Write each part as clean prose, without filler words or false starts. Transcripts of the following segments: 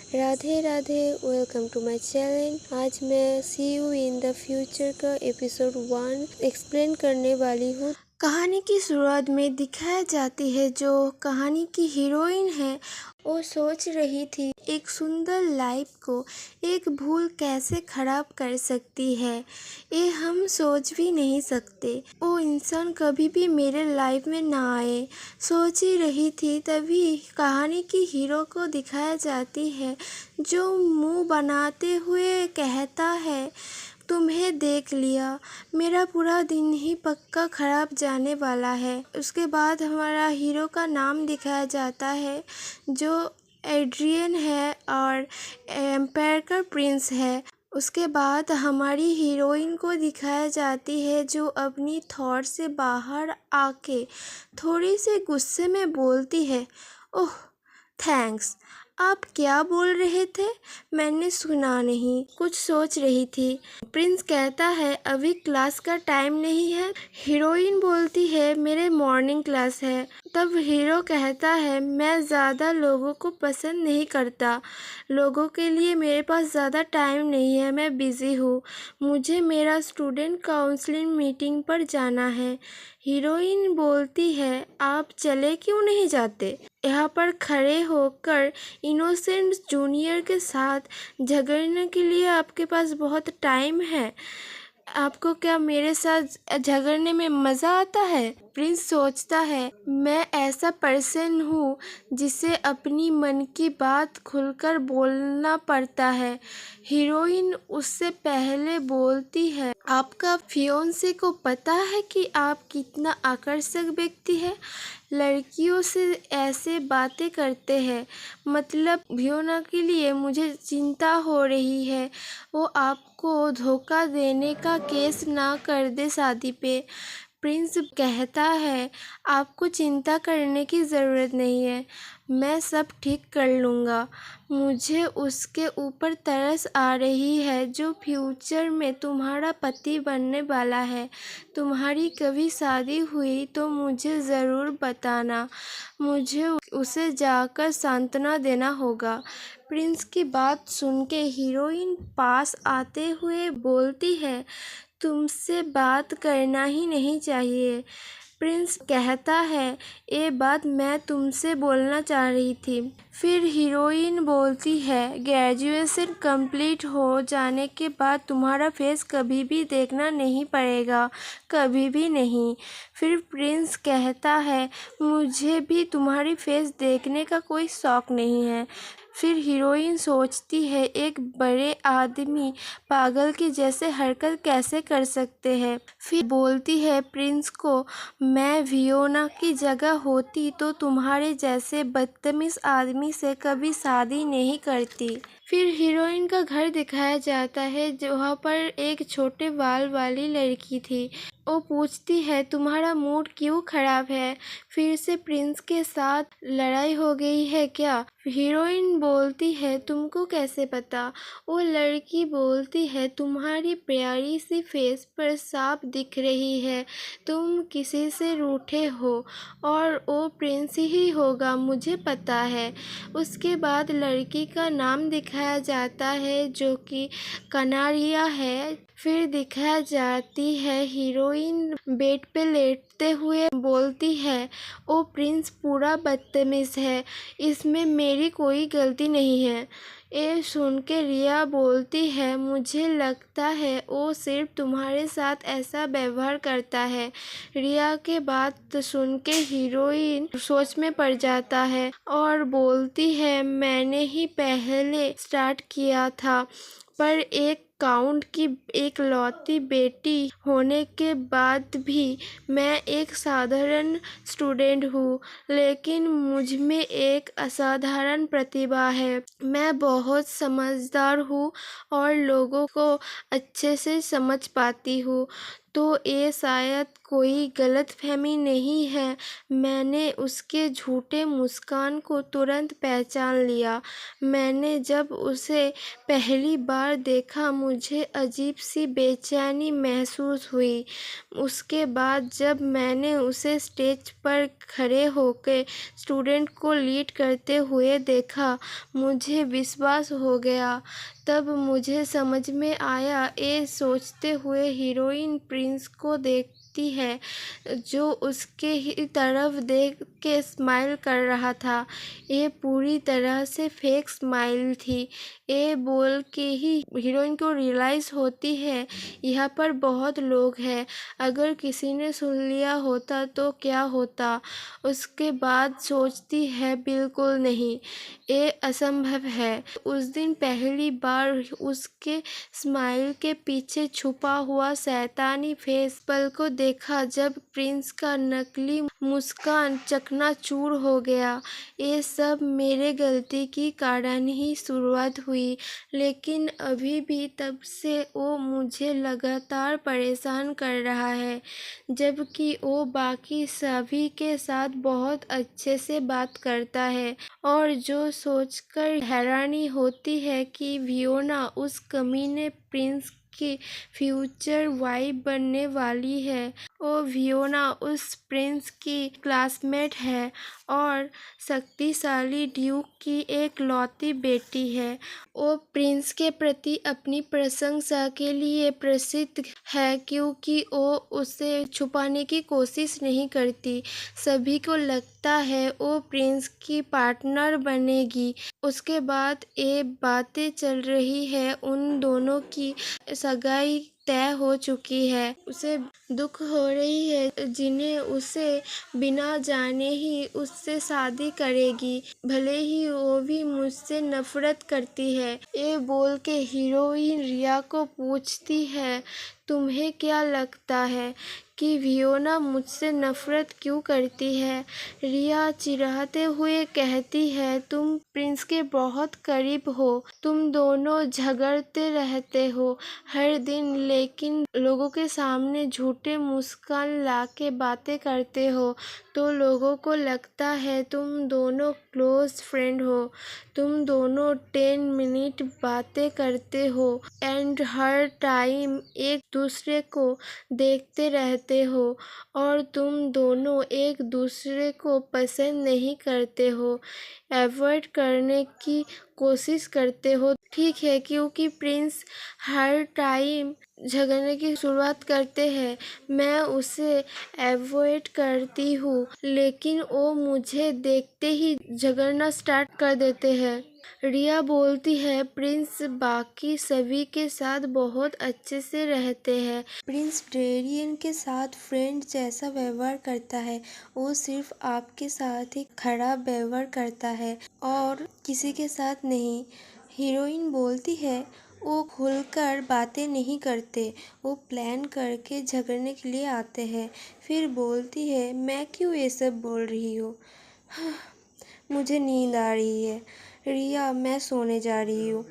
Radhe Radhe, welcome to my channel. आज मैं see you in the future का एपिसोड 1 एक्सप्लेन करने वाली हूँ। कहानी की शुरुआत में दिखाया जाती है जो कहानी की हीरोइन है वो सोच रही थी एक सुंदर लाइफ को एक भूल कैसे खराब कर सकती है। ये हम सोच भी नहीं सकते। वो इंसान कभी भी मेरे लाइफ में ना आए सोच ही रही थी, तभी कहानी की हीरो को दिखाया जाती है जो मुंह बनाते हुए कहता है, तुम्हें देख लिया, मेरा पूरा दिन ही पक्का खराब जाने वाला है। उसके बाद हमारा हीरो का नाम दिखाया जाता है जो एड्रियन है और एम्पायर का प्रिंस है। उसके बाद हमारी हीरोइन को दिखाया जाती है जो अपनी थॉट से बाहर आके थोड़ी सी गुस्से में बोलती है, ओह थैंक्स, आप क्या बोल रहे थे? मैंने सुना नहीं, कुछ सोच रही थी। प्रिंस कहता है अभी क्लास का टाइम नहीं है। हीरोइन बोलती है मेरे मॉर्निंग क्लास है। तब हीरो कहता है मैं ज़्यादा लोगों को पसंद नहीं करता, लोगों के लिए मेरे पास ज़्यादा टाइम नहीं है, मैं बिज़ी हूँ, मुझे मेरा स्टूडेंट काउंसलिंग मीटिंग पर जाना है। हीरोइन बोलती है आप चले क्यों नहीं जाते? यहाँ पर खड़े होकर इनोसेंट जूनियर के साथ झगड़ने के लिए आपके पास बहुत टाइम है। आपको क्या मेरे साथ झगड़ने में मज़ा आता है? प्रिंस सोचता है मैं ऐसा पर्सन हूँ जिसे अपनी मन की बात खुलकर बोलना पड़ता है। हीरोइन उससे पहले बोलती है आपका फियोंसे को पता है कि आप कितना आकर्षक व्यक्ति है, लड़कियों से ऐसे बातें करते हैं, मतलब भियोना के लिए मुझे चिंता हो रही है वो आपको धोखा देने का केस ना कर दे शादी पे। प्रिंस कहता है आपको चिंता करने की ज़रूरत नहीं है, मैं सब ठीक कर लूँगा। मुझे उसके ऊपर तरस आ रही है जो फ्यूचर में तुम्हारा पति बनने वाला है। तुम्हारी कभी शादी हुई तो मुझे ज़रूर बताना, मुझे उसे जाकर सांत्वना देना होगा। प्रिंस की बात सुन के हीरोइन पास आते हुए बोलती है तुमसे बात करना ही नहीं चाहिए। प्रिंस कहता है ये बात मैं तुमसे बोलना चाह रही थी। फिर हीरोइन बोलती है ग्रेजुएशन कंप्लीट हो जाने के बाद तुम्हारा फेस कभी भी देखना नहीं पड़ेगा, कभी भी नहीं। फिर प्रिंस कहता है मुझे भी तुम्हारी फेस देखने का कोई शौक नहीं है। फिर हीरोइन सोचती है एक बड़े आदमी पागल के जैसे हरकत कैसे कर सकते हैं। फिर बोलती है प्रिंस को मैं वियोना की जगह होती तो तुम्हारे जैसे बदतमीज आदमी से कभी शादी नहीं करती। फिर हीरोइन का घर दिखाया जाता है जहाँ पर एक छोटे बाल वाली लड़की थी। वो पूछती है तुम्हारा मूड क्यों खराब है, फिर से प्रिंस के साथ लड़ाई हो गई है क्या? हीरोइन बोलती है तुमको कैसे पता? वो लड़की बोलती है तुम्हारी प्यारी सी फेस पर साफ दिख रही है, तुम किसी से रूठे हो और वो प्रिंस ही होगा, मुझे पता है। उसके बाद लड़की का नाम दिखाया जाता है जो कि कनारिया है। फिर दिखाया जाती है हीरोइन बेड पे लेटते हुए बोलती है ओ प्रिंस पूरा बदतमीज है, इसमें मेरी कोई गलती नहीं है। ये सुन के रिया बोलती है मुझे लगता है वो सिर्फ तुम्हारे साथ ऐसा व्यवहार करता है। रिया के बात सुन के हीरोइन सोच में पड़ जाता है और बोलती है मैंने ही पहले स्टार्ट किया था, पर एक काउंट की एक लौती बेटी होने के बाद भी मैं एक साधारण स्टूडेंट हूँ, लेकिन मुझ में एक असाधारण प्रतिभा है। मैं बहुत समझदार हूँ और लोगों को अच्छे से समझ पाती हूँ। तो ये शायद कोई गलतफहमी नहीं है। मैंने उसके झूठे मुस्कान को तुरंत पहचान लिया। मैंने जब उसे पहली बार देखा मुझे अजीब सी बेचैनी महसूस हुई। उसके बाद जब मैंने उसे स्टेज पर खड़े होकर स्टूडेंट को लीड करते हुए देखा, मुझे विश्वास हो गया। तब मुझे समझ में आया, ये सोचते हुए हीरोइन प्रिंस को देखती है जो उसके ही तरफ देख के स्माइल कर रहा था। ये पूरी तरह से फेक स्माइल थी। ये बोल के ही हीरोइन को रियलाइज़ होती है यहाँ पर बहुत लोग हैं, अगर किसी ने सुन लिया होता तो क्या होता। उसके बाद सोचती है बिल्कुल नहीं, ये असंभव है। उस दिन पहली बार उसके स्माइल के पीछे छुपा हुआ शैतानी फेस पल को देखा जब प्रिंस का नकली मुस्कान चकनाचूर हो गया। ये सब मेरे गलती की कारण ही शुरुआत हुई, लेकिन अभी भी तब से वो मुझे लगातार परेशान कर रहा है, जबकि वो बाकी सभी के साथ बहुत अच्छे से बात करता है। और जो सोचकर हैरानी होती है कि वियोना उस कमीने प्रिंस की फ्यूचर वाइफ बनने वाली है। वो वियोना उस प्रिंस की क्लासमेट है और शक्तिशाली ड्यूक की एक लौती बेटी है। वो प्रिंस के प्रति अपनी प्रशंसा के लिए प्रसिद्ध है क्योंकि वो उसे छुपाने की कोशिश नहीं करती। सभी को लगता है वो प्रिंस की पार्टनर बनेगी। उसके बाद ये बातें चल रही है उन दोनों की सगाई तय हो चुकी है। उसे दुख हो रही है जिन्हें उसे बिना जाने ही उससे शादी करेगी, भले ही वो भी मुझसे नफरत करती है। ये बोल के हीरोइन रिया को पूछती है, तुम्हें क्या लगता है कि वियोना मुझसे नफरत क्यों करती है? रिया चिढ़ाते हुए कहती है, तुम प्रिंस के बहुत करीब हो, तुम दोनों झगड़ते रहते हो हर दिन, लेकिन लोगों के सामने झूठे मुस्कान लाके बातें करते हो तो लोगों को लगता है तुम दोनों क्लोज फ्रेंड हो। तुम दोनों 10 मिनट बातें करते हो एंड हर टाइम एक दूसरे को देखते रहते हो और तुम दोनों एक दूसरे को पसंद नहीं करते हो, अवॉइड करने की कोशिश करते हो। ठीक है, क्योंकि प्रिंस हर टाइम झगड़ने की शुरुआत करते हैं, मैं उसे अवॉइड करती हूँ, लेकिन वो मुझे देखते ही झगड़ना स्टार्ट कर देते हैं। रिया बोलती है, प्रिंस बाकी सभी के साथ बहुत अच्छे से रहते हैं। प्रिंस डेरियन के साथ फ्रेंड जैसा व्यवहार करता है, वो सिर्फ आपके साथ ही खराब व्यवहार करता है और किसी के साथ नहीं। हीरोइन बोलती है, वो खुलकर बातें नहीं करते, वो प्लान करके झगड़ने के लिए आते हैं। फिर बोलती है, मैं क्यों ये सब बोल रही हूँ? मुझे नींद आ रही है। रिया, मैं सोने जा रही हूँ।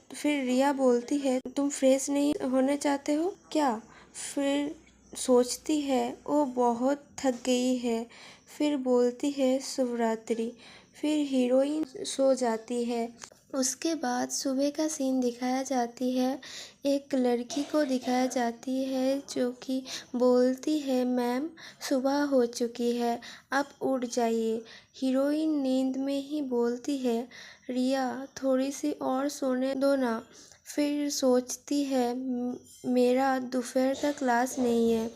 फिर रिया बोलती है, तुम फ्रेश नहीं होने चाहते हो क्या? फिर सोचती है वो बहुत थक गई है। फिर बोलती है, शुभ रात्रि। फिर हीरोइन सो जाती है। उसके बाद सुबह का सीन दिखाया जाती है। एक लड़की को दिखाया जाती है जो कि बोलती है, मैम सुबह हो चुकी है, आप उठ जाइए। हीरोइन नींद में ही बोलती है, रिया थोड़ी सी और सोने दो ना। फिर सोचती है, मेरा दोपहर का क्लास नहीं है।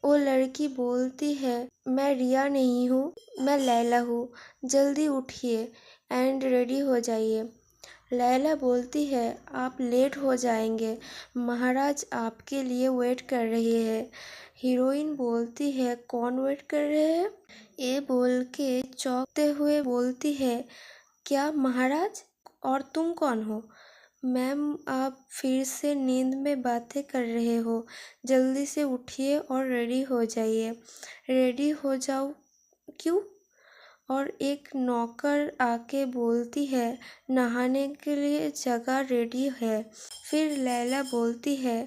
वो लड़की बोलती है, मैं रिया नहीं हूँ, मैं लैला हूँ, जल्दी उठिए एंड रेडी हो जाइए। लैला बोलती है, आप लेट हो जाएंगे, महाराज आपके लिए वेट कर रहे हैं। हीरोइन बोलती है, कौन वेट कर रहे हैं? ये बोल के चौंकते हुए बोलती है, क्या महाराज? और तुम कौन हो? मैम, आप फिर से नींद में बातें कर रहे हो, जल्दी से उठिए और रेडी हो जाइए। रेडी हो जाओ क्यों? और एक नौकर आके बोलती है नहाने के लिए जगह रेडी है। फिर लैला बोलती है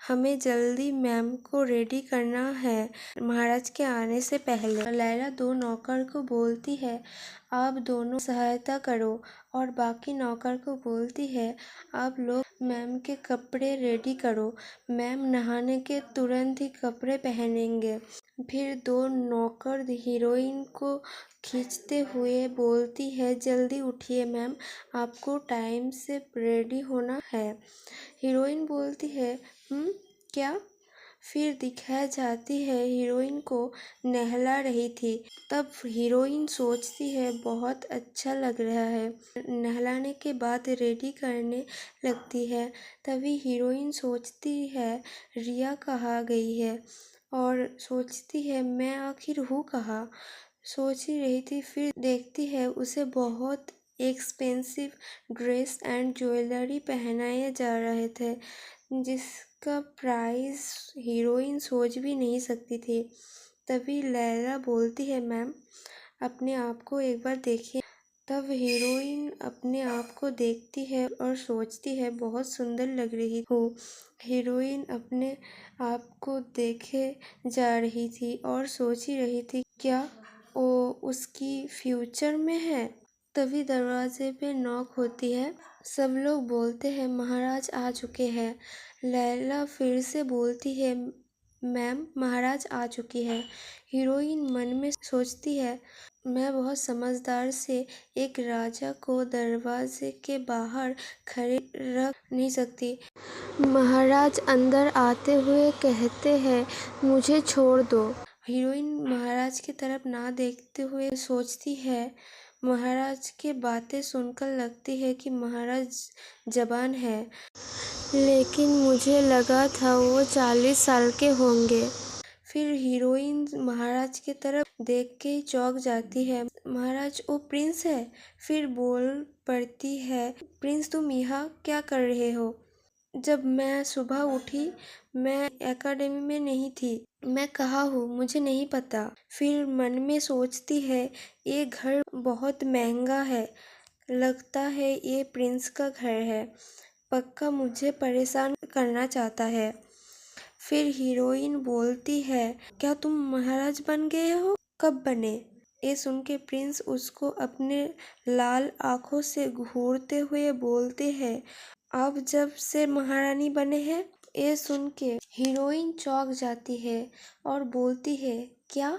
हमें जल्दी मैम को रेडी करना है महाराज के आने से पहले। लैला दो नौकर को बोलती है आप दोनों सहायता करो और बाकी नौकर को बोलती है आप लोग मैम के कपड़े रेडी करो, मैम नहाने के तुरंत ही कपड़े पहनेंगे। फिर दो नौकर हीरोइन को खींचते हुए बोलती है जल्दी उठिए मैम, आपको टाइम से रेडी होना है। हीरोइन बोलती है क्या? फिर दिखाया जाती है हीरोइन को नहला रही थी। तब हीरोइन सोचती है बहुत अच्छा लग रहा है। नहलाने के बाद रेडी करने लगती है। तभी हीरोइन सोचती है रिया कहाँ गई है और सोचती है मैं आखिर हूँ कहाँ। सोच ही रही थी, फिर देखती है उसे बहुत एक्सपेंसिव ड्रेस एंड ज्वेलरी पहनाए जा रहे थे जिसका प्राइस हीरोइन सोच भी नहीं सकती थी। तभी लैला बोलती है मैम अपने आप को एक बार देखिए। तब हीरोइन अपने आप को देखती है और सोचती है बहुत सुंदर लग रही हूँ। हीरोइन अपने आप को देखे जा रही थी और सोच ही रही थी क्या वो उसकी फ्यूचर में है। तभी दरवाजे पे नॉक होती है। सब लोग बोलते हैं महाराज आ चुके हैं। लैला फिर से बोलती है मैम महाराज आ चुकी है। हीरोइन मन में सोचती है मैं बहुत समझदार से एक राजा को दरवाजे के बाहर खड़े रख नहीं सकती। महाराज अंदर आते हुए कहते हैं मुझे छोड़ दो। हीरोइन महाराज की तरफ ना देखते हुए सोचती है महाराज की बातें सुनकर लगती है कि महाराज जवान है, लेकिन मुझे लगा था वो 40 साल के होंगे। फिर हीरोइन महाराज की तरफ देख के ही चौंक जाती है। महाराज वो प्रिंस है। फिर बोल पड़ती है प्रिंस तुम यहाँ क्या कर रहे हो? जब मैं सुबह उठी मैं एकेडमी में नहीं थी, मैं कहाँ हूँ मुझे नहीं पता। फिर मन में सोचती है ये घर बहुत महंगा है, लगता है ये प्रिंस का घर है, पक्का मुझे परेशान करना चाहता है। फिर हीरोइन बोलती है क्या तुम महाराज बन गए हो? कब बने? ये सुन के प्रिंस उसको अपने लाल आंखों से घूरते हुए बोलते हैं आप जब से महारानी बने हैं। ये सुन के हीरोइन चौंक जाती है और बोलती है क्या